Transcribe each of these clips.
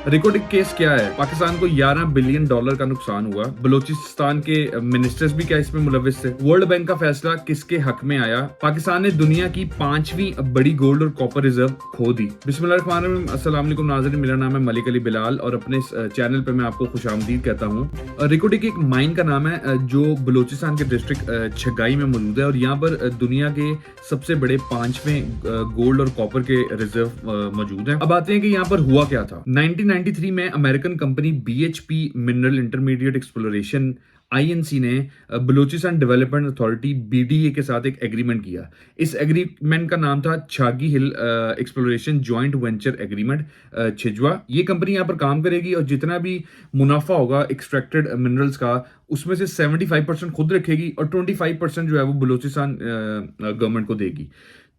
Recording case क्या है? पाकिस्तान को $11 बिलियन का नुकसान हुआ। बलूचिस्तान के मिनिस्टर्स भी क्या इसमें मुलविस थे? वर्ल्ड बैंक का फैसला किसके हक में आया? पाकिस्तान ने दुनिया की 5वीं बड़ी गोल्ड और कॉपर रिजर्व खो दी। बिस्मिल्लाहिर्रहमानिर्रहीम। अस्सलाम वालेकुम नाज़रीन, मेरा नाम है मलिक अली बिलाल और अपने इस चैनल पे मैं आपको खुशामदीद कहता हूँ। रिकॉर्डिंग एक माइन का नाम है जो बलूचिस्तान के डिस्ट्रिक्ट छगाई में मौजूद है और यहाँ पर दुनिया के सबसे बड़े 5वें गोल्ड और कॉपर के रिजर्व मौजूद हैं। अब आते हैं कि यहाँ पर हुआ क्या था। 1993 में American company BHP mineral intermediate exploration INC ने बलूचिस्तान डेवलपमेंट अथॉरिटी BDA के साथ एक एग्रीमेंट किया। इस एग्रीमेंट का नाम था छागी हिल एक्सप्लोरेशन जॉइंट वेंचर एग्रीमेंट छिजवा। ये कंपनी यहाँ पर काम करेगी और जितना भी मुनाफा होगा एक्सट्रैक्टेड मिनरल्स का उसमें से 75% खुद रखेगी और 25% जो है वो बलूचिस्तान गवर्नमेंट को देगी।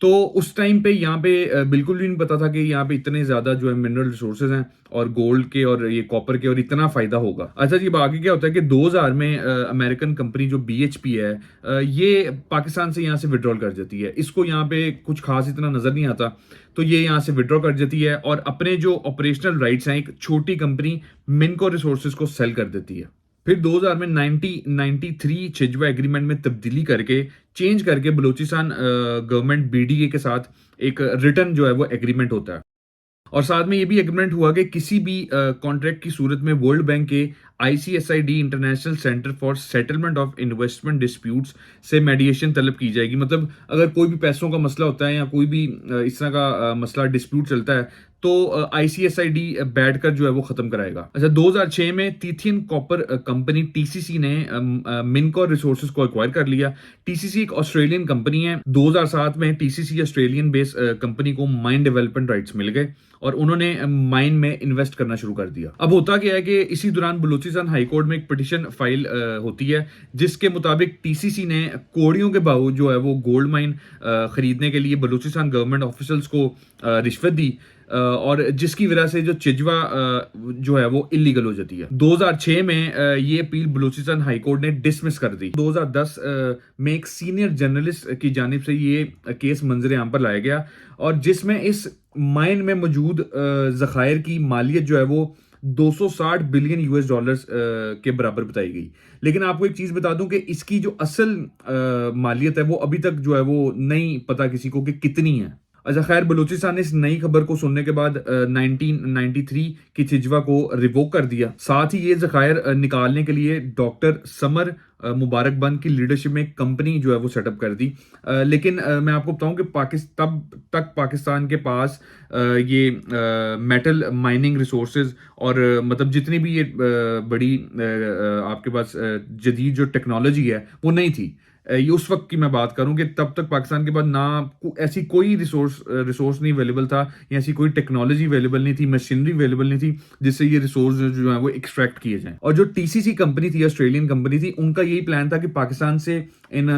तो उस टाइम पे यहाँ पे बिल्कुल भी नहीं पता था कि यहाँ पे इतने ज़्यादा जो है मिनरल रिसोर्सेज हैं और गोल्ड के और ये कॉपर के और इतना फ़ायदा होगा। अच्छा जी, आगे क्या होता है कि 2000 में अमेरिकन कंपनी जो BHP है ये पाकिस्तान से यहाँ से विड्रॉल कर देती है। इसको यहाँ पे कुछ खास इतना नज़र नहीं आता, तो ये यहाँ से विड्रॉ कर देती है और अपने जो ऑपरेशनल राइट्स हैं एक छोटी कंपनी मिनको रिसोर्सेज को सेल कर देती है। फिर 2000 में 1993 छिजवा एग्रीमेंट में तब्दीली करके चेंज करके बलूचिस्तान गवर्नमेंट BDA के साथ एक रिटर्न जो है वो एग्रीमेंट होता है और साथ में ये भी एग्रीमेंट हुआ कि किसी भी कॉन्ट्रैक्ट की सूरत में वर्ल्ड बैंक के ICSID international centre for settlement of investment disputes से मेडिएशन तलब की जाएगी। मतलब अगर कोई भी पैसों का मसला होता है या कोई भी इस तरह का मसला डिस्प्यूट चलता है तो ICSID बैठकर जो है वो खत्म कराएगा। अच्छा, 2006 में तीथियन कॉपर कंपनी TCC ने मिनको रिसोर्सेज को एक्वायर कर लिया। TCC एक ऑस्ट्रेलियन कंपनी है। 2007 में TCC ऑस्ट्रेलियन बेस्ड कंपनी को माइन डेवलपमेंट राइट्स मिल गए और उन्होंने माइन में इन्वेस्ट करना शुरू कर दिया। अब होता क्या है कि इसी दौरान बलूचिस्तान हाई कोर्ट में एक पिटिशन फाइल होती है जिसके मुताबिक TCC ने कोड़ियों के भाव जो है वो गोल्ड माइन खरीदने के लिए बलूचिस्तान गवर्नमेंट ऑफिसल्स को रिश्वत दी और जिसकी वजह से जो चिजवा जो है वो इलीगल हो जाती है। 2006 में ये अपील बलूचिस्तान हाई कोर्ट ने डिसमिस कर दी। 2010 में एक सीनियर जर्नलिस्ट की जानिब से ये केस मंजर आम पर लाया गया और जिसमें इस माइन में मौजूद ज़खायर की मालियत जो है वो 260 बिलियन US डॉलर्स के बराबर बताई गई। लेकिन आपको एक चीज बता दूं कि इसकी जो असल मालियत है वो अभी तक जो है वो नहीं पता किसी को कि कितनी है। अच्छा खैर, बलूचिस्तान ने इस नई खबर को सुनने के बाद 1993 की छिजवा को रिवोक कर दिया। साथ ही ये ज़खायर निकालने के लिए डॉक्टर समर मुबारक बंद की लीडरशिप में एक कंपनी जो है वो सेटअप कर दी। लेकिन मैं आपको बताऊं कि तब तक पाकिस्तान के पास ये मेटल माइनिंग रिसोर्सेज और मतलब जितनी भी ये बड़ी आपके पास जदीद जो टेक्नोलॉजी है वो नहीं थी। ये उस वक्त की मैं बात करूं कि तब तक पाकिस्तान के पास ना ऐसी कोई रिसोर्स नहीं अवेलेबल था या ऐसी कोई टेक्नोलॉजी अवेलेबल नहीं थी, मशीनरी अवेलेबल नहीं थी जिससे ये रिसोर्स जो है वो एक्सट्रैक्ट किए जाएं। और जो TCC कंपनी थी, ऑस्ट्रेलियन कंपनी थी, उनका यही प्लान था कि पाकिस्तान से इन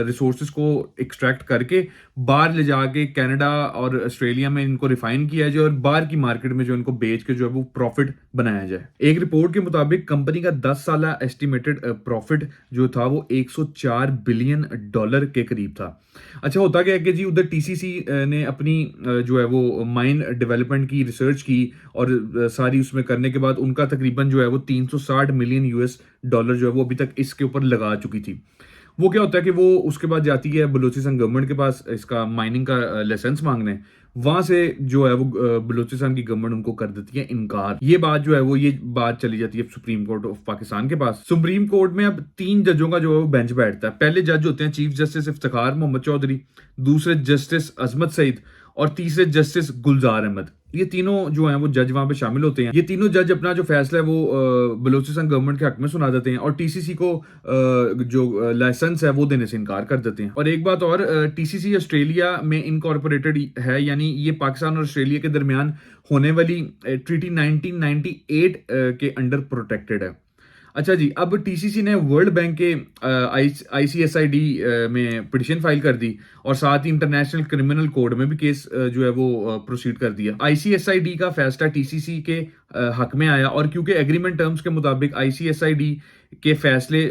रिसोर्सेज को एक्सट्रैक्ट करके बाहर ले जाके कनाडा और ऑस्ट्रेलिया में इनको रिफाइन किया जाए और बाहर की मार्केट में जो इनको बेच के जो है वो प्रॉफिट बनाया जाए। एक रिपोर्ट के मुताबिक कंपनी का 10 साल एस्टिमेटेड प्रॉफिट जो था वो $104 बिलियन के करीब था। अच्छा, होता क्या है कि जी उधर TCC ने अपनी जो है वो माइन डेवलपमेंट की रिसर्च की और सारी उसमें करने के बाद उनका तकरीबन जो है वो 360 मिलियन US डॉलर जो है वो अभी तक इसके ऊपर लगा चुकी थी। वो क्या होता है कि वो उसके बाद जाती है बलूचिस्तान गवर्नमेंट के पास इसका माइनिंग का लाइसेंस मांगने। वहां से जो है वो बलूचिस्तान की गवर्नमेंट उनको कर देती है इनकार। ये बात जो है वो ये बात चली जाती है सुप्रीम कोर्ट ऑफ पाकिस्तान के पास। सुप्रीम कोर्ट में अब 3 जजों का जो है वो बेंच बैठता है। पहले जज होते हैं चीफ जस्टिस इफ्तिखार मोहम्मद चौधरी, दूसरे जस्टिस अजमत सईद और तीसरे जस्टिस गुलजार अहमद। ये तीनों जो हैं वो जज वहां पे शामिल होते हैं। ये तीनों जज अपना जो फैसला है वो बलूचिस्तान गवर्नमेंट के हक में सुना देते हैं और TCC को जो लाइसेंस है वो देने से इनकार कर देते हैं। और एक बात और, TCC ऑस्ट्रेलिया में इनकॉर्पोरेटेड है, यानी ये पाकिस्तान और ऑस्ट्रेलिया के दरमियान होने वाली ट्रीटी 1998 के अंडर प्रोटेक्टेड है। अच्छा जी, अब टीसीसी ने वर्ल्ड बैंक के आईसीएसआईडी में पिटीशन फाइल कर दी और साथ ही इंटरनेशनल क्रिमिनल कोड में भी केस जो है वो प्रोसीड कर दिया। आईसीएसआईडी का फैसला टीसीसी के हक में आया और क्योंकि एग्रीमेंट टर्म्स के मुताबिक आईसीएसआईडी के फैसले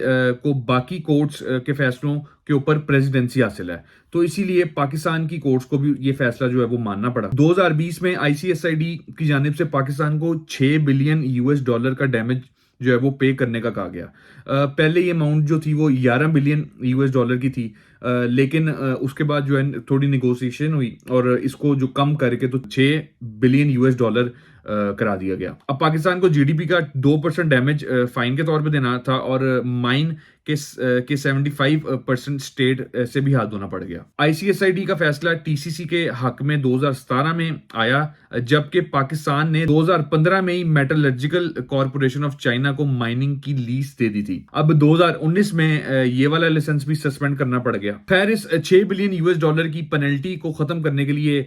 को बाकी कोर्ट्स के फैसलों के ऊपर प्रेसिडेंसी हासिल है, तो इसीलिए पाकिस्तान की कोर्ट्स को भी ये फैसला जो है वो मानना पड़ा। 2020 में आईसीएसआईडी की जानिब से पाकिस्तान को 6 बिलियन यूएस डॉलर का डैमेज जो है वो पे करने का कहा गया। पहले ये अमाउंट जो थी वो 11 बिलियन यूएस डॉलर की थी, लेकिन उसके बाद जो है थोड़ी निगोशिएशन हुई और इसको जो कम करके तो 6 बिलियन यूएस डॉलर करा दिया गया। अब पाकिस्तान को जीडीपी का 2% डैमेज फाइन के तौर पे देना था और माइन के 75% स्टेट से भी हाथ धोना पड़ गया। आईसीएसआईडी का फैसला टीसीसी के हक में 2017 में आया, जबकि पाकिस्तान ने 2015 में ही मेटलर्जिकल कॉर्पोरेशन ऑफ चाइना को माइनिंग की लीज दे दी थी। अब 2019 में ये वाला लाइसेंस भी सस्पेंड करना पड़ गया। खैर, इस 6 बिलियन यूएस डॉलर की पेनल्टी को खत्म करने के लिए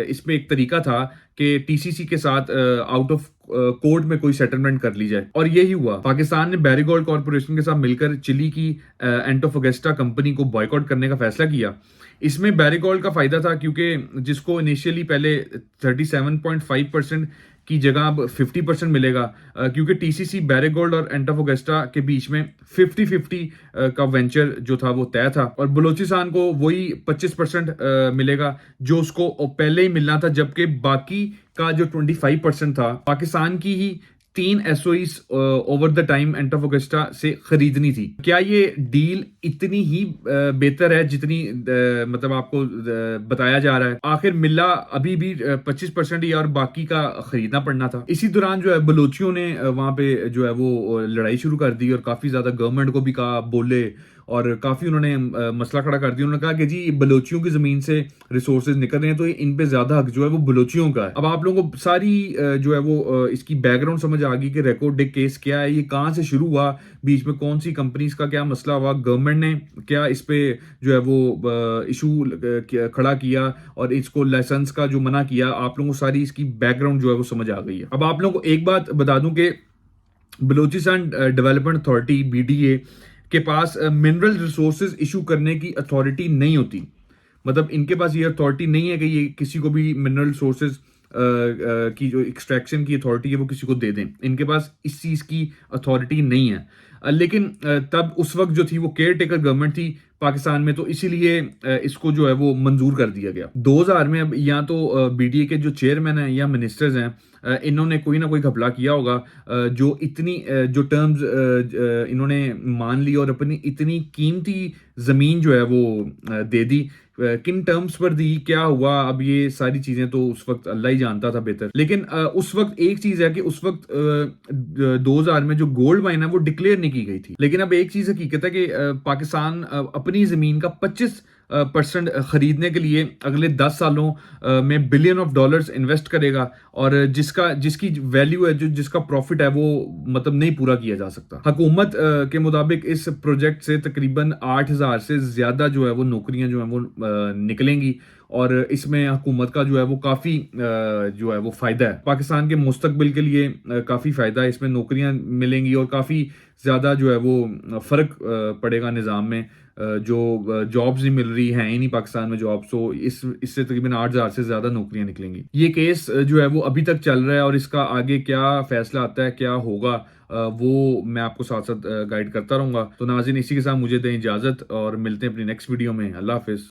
इसमें एक तरीका था कि टीसीसी के साथ आउट ऑफ कोर्ट में कोई सेटलमेंट कर ली जाए, और यही हुआ। पाकिस्तान ने बैरीगोल्ड कॉर्पोरेशन के साथ मिलकर चिली की एंटोफगेस्टा कंपनी को बॉयकॉट करने का फैसला किया। इसमें बैरीगोल्ड का फायदा था क्योंकि जिसको इनिशियली पहले 37.5% की जगह अब 50% मिलेगा, क्योंकि टीसीसी बैरीगोल्ड और एंटोफगेस्टा के बीच में 50-50 का वेंचर जो था वो तय था, और बलोचिस्तान को वही 25% मिलेगा जो उसको पहले ही मिलना था, जबकि बाकी का जो 25% था पाकिस्तान की ही 3 एसओईस ओवर द टाइम एंटोफगेस्टा से खरीदनी थी। क्या ये डील इतनी ही बेहतर है जितनी मतलब आपको बताया जा रहा है? आखिर मिला अभी भी 25% ही और बाकी का खरीदना पड़ना था। इसी दौरान जो है बलोचियों ने वहां पे जो है वो लड़ाई शुरू कर दी और काफी ज्यादा गवर्नमेंट को भी कहा, बोले, और काफी उन्होंने मसला खड़ा कर दिया। उन्होंने कहा कि जी बलोचियों की जमीन से रिसोर्सेज निकल रहे हैं तो इन पे ज्यादा हक जो है वो बलोचियों का है। अब आप लोगों को सारी जो है वो इसकी बैकग्राउंड समझ आ गई कि रिकॉर्ड डेक केस क्या है, ये कहां से शुरू हुआ, बीच में कौन सी कंपनीज का क्या मसला हुआ, गवर्नमेंट ने क्या इस पे जो है वो इशू खड़ा किया और इसको लाइसेंस का जो मना किया। आप लोगों को सारी इसकी बैकग्राउंड जो है वो समझ आ गई है। अब आप लोगों को एक बात बता दूं कि बलूचिस्तान डेवलपमेंट अथॉरिटी बीडीए के पास मिनरल रिसोर्सेज इशू करने की अथॉरिटी नहीं होती। मतलब इनके पास ये अथॉरिटी नहीं है कि ये किसी को भी मिनरल रिसोर्सेज की जो एक्सट्रैक्शन की अथॉरिटी है वो किसी को दे दें। इनके पास इस चीज़ की अथॉरिटी नहीं है। लेकिन तब उस वक्त जो थी वो केयर टेकर गवर्नमेंट थी पाकिस्तान में, तो इसीलिए इसको जो है वो मंजूर कर दिया गया 2000 में। अब या तो बीडीए के जो चेयरमैन हैं या मिनिस्टर्स हैं, इन्होंने कोई ना कोई घपला किया होगा जो इतनी जो टर्म्स इन्होंने मान ली और अपनी इतनी कीमती जमीन जो है वो दे दी। किन टर्म्स पर दी, क्या हुआ, अब ये सारी चीजें तो उस वक्त अल्लाह ही जानता था बेहतर। लेकिन उस वक्त एक चीज है कि उस वक्त 2000 में जो गोल्ड माइन है वो डिक्लेयर नहीं की गई थी। लेकिन अब एक चीज हकीकत है कि पाकिस्तान अपनी जमीन का 25% खरीदने के लिए अगले 10 सालों में बिलियन ऑफ डॉलर्स इन्वेस्ट करेगा, और जिसकी वैल्यू है, जो जिसका प्रॉफिट है, वो मतलब नहीं पूरा किया जा सकता। हुकूमत के मुताबिक इस प्रोजेक्ट से तकरीबन 8000 से ज्यादा जो है वो नौकरियां जो है वो निकलेंगी, और इसमें हुकूमत का जो है वो काफी जो है वो फायदा है। पाकिस्तान के मुस्तकबिल के लिए काफी फायदा है, इसमें नौकरियां मिलेंगी और काफी ज्यादा जो है वो फर्क पड़ेगा निज़ाम में। जो जॉब्स नहीं मिल रही हैं ही नहीं पाकिस्तान में जॉब्स, तो इससे तकरीबन 8000 से ज्यादा नौकरियां निकलेंगी। ये केस जो है वो अभी तक चल रहा है और इसका आगे क्या फैसला आता है, क्या होगा, वो मैं आपको साथ साथ गाइड करता रहूंगा। तो नाज़रीन, इसी के साथ मुझे दें इजाजत और मिलते हैं अपनी नेक्स्ट वीडियो में। अल्लाह हाफिज।